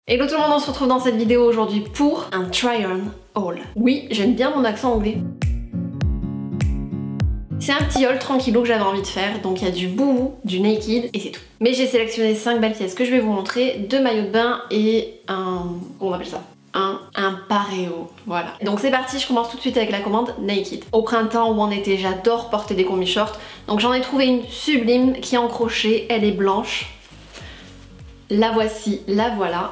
Hello tout le monde, on se retrouve dans cette vidéo aujourd'hui pour un try-on haul. Oui, j'aime bien mon accent anglais. C'est un petit haul tranquillou que j'avais envie de faire, donc il y a du Boohoo, du Naked et c'est tout. Mais j'ai sélectionné 5 belles pièces que je vais vous montrer, 2 maillots de bain et un... comment on appelle ça ? Un pareo, voilà. Donc c'est parti, je commence tout de suite avec la commande Naked. Au printemps ou en été, j'adore porter des combis shorts, donc j'en ai trouvé une sublime qui est en crochet, elle est blanche. La voici, la voilà.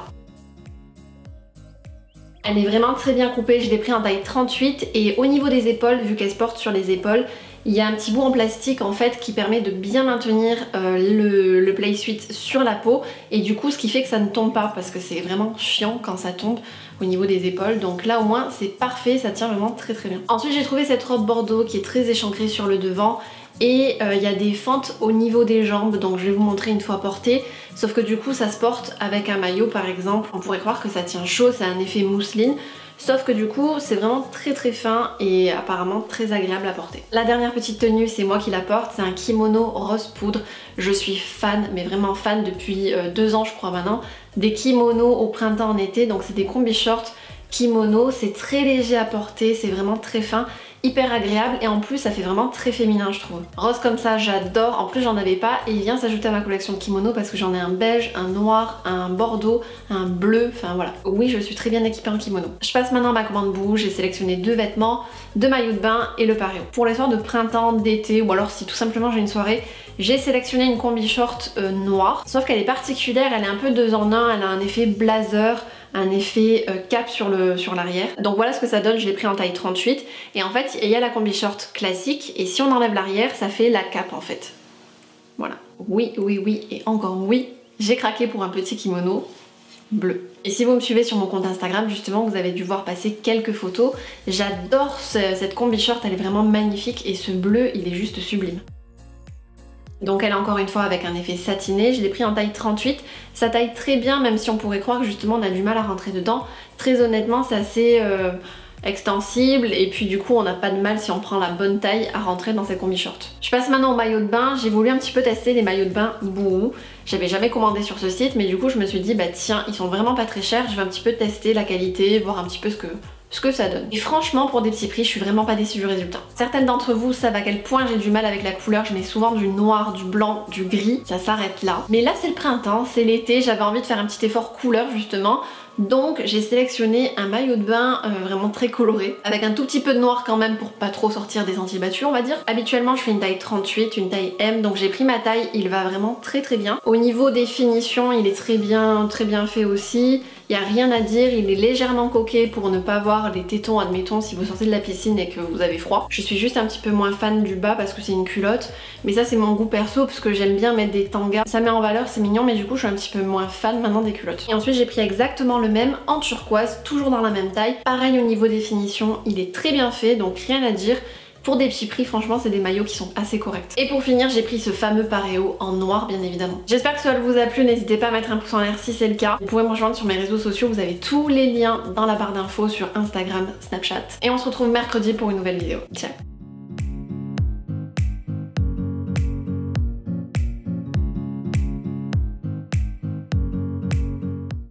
Elle est vraiment très bien coupée, je l'ai pris en taille 38 et au niveau des épaules, vu qu'elle se porte sur les épaules, il y a un petit bout en plastique en fait qui permet de bien maintenir le play suite sur la peau et du coup ce qui fait que ça ne tombe pas parce que c'est vraiment chiant quand ça tombe au niveau des épaules, donc là au moins c'est parfait, ça tient vraiment très très bien. Ensuite j'ai trouvé cette robe bordeaux qui est très échancrée sur le devant et il y a des fentes au niveau des jambes, donc je vais vous montrer une fois portée, sauf que du coup ça se porte avec un maillot par exemple, on pourrait croire que ça tient chaud, ça a un effet mousseline, sauf que du coup c'est vraiment très très fin et apparemment très agréable à porter. La dernière petite tenue, c'est moi qui la porte, c'est un kimono rose poudre. Je suis fan, mais vraiment fan depuis 2 ans je crois maintenant, des kimonos au printemps en été, donc c'est des combi shorts kimono, c'est très léger à porter, c'est vraiment très fin, hyper agréable et en plus ça fait vraiment très féminin je trouve. Rose comme ça j'adore, en plus j'en avais pas et il vient s'ajouter à ma collection de kimono parce que j'en ai un beige, un noir, un bordeaux, un bleu, enfin voilà. Oui, je suis très bien équipée en kimono. Je passe maintenant à ma commande Boohoo, j'ai sélectionné 2 vêtements, 2 maillots de bain et le pareo. Pour les soirs de printemps, d'été ou alors si tout simplement j'ai une soirée, j'ai sélectionné une combi short noire, sauf qu'elle est particulière, elle est un peu 2 en 1, elle a un effet blazer, un effet cap sur l'arrière. Donc voilà ce que ça donne, je l'ai pris en taille 38 et en fait il y a la combi short classique et si on enlève l'arrière ça fait la cape en fait. Voilà. Oui, oui, oui et encore oui, j'ai craqué pour un petit kimono bleu. Et si vous me suivez sur mon compte Instagram justement, vous avez dû voir passer quelques photos. J'adore cette combi short, elle est vraiment magnifique et ce bleu il est juste sublime. Donc elle est encore une fois avec un effet satiné, je l'ai pris en taille 38, ça taille très bien même si on pourrait croire que justement on a du mal à rentrer dedans. Très honnêtement c'est assez extensible et puis du coup on n'a pas de mal si on prend la bonne taille à rentrer dans cette combi short. Je passe maintenant au maillot de bain, j'ai voulu un petit peu tester les maillots de bain Boohoo. J'avais jamais commandé sur ce site mais du coup je me suis dit bah tiens ils sont vraiment pas très chers, je vais un petit peu tester la qualité, voir un petit peu ce que ça donne. Et franchement pour des petits prix je suis vraiment pas déçue du résultat. Certaines d'entre vous savent à quel point j'ai du mal avec la couleur, je mets souvent du noir, du blanc, du gris, ça s'arrête là. Mais là c'est le printemps, c'est l'été, j'avais envie de faire un petit effort couleur justement. Donc j'ai sélectionné un maillot de bain vraiment très coloré, avec un tout petit peu de noir quand même pour pas trop sortir des sentiers battus on va dire. Habituellement je fais une taille 38, une taille M, donc j'ai pris ma taille, il va vraiment très très bien. Au niveau des finitions il est très bien fait aussi, il n'y a rien à dire, il est légèrement coquet pour ne pas voir les tétons admettons si vous sortez de la piscine et que vous avez froid. Je suis juste un petit peu moins fan du bas parce que c'est une culotte, mais ça c'est mon goût perso parce que j'aime bien mettre des tangas, ça met en valeur, c'est mignon mais du coup je suis un petit peu moins fan maintenant des culottes. Et ensuite j'ai pris exactement le même en turquoise, toujours dans la même taille. Pareil au niveau des finitions, il est très bien fait, donc rien à dire. Pour des petits prix, franchement, c'est des maillots qui sont assez corrects. Et pour finir, j'ai pris ce fameux pareo en noir, bien évidemment. J'espère que cela vous a plu, n'hésitez pas à mettre un pouce en l'air si c'est le cas. Vous pouvez me rejoindre sur mes réseaux sociaux, vous avez tous les liens dans la barre d'infos sur Instagram, Snapchat. Et on se retrouve mercredi pour une nouvelle vidéo. Ciao!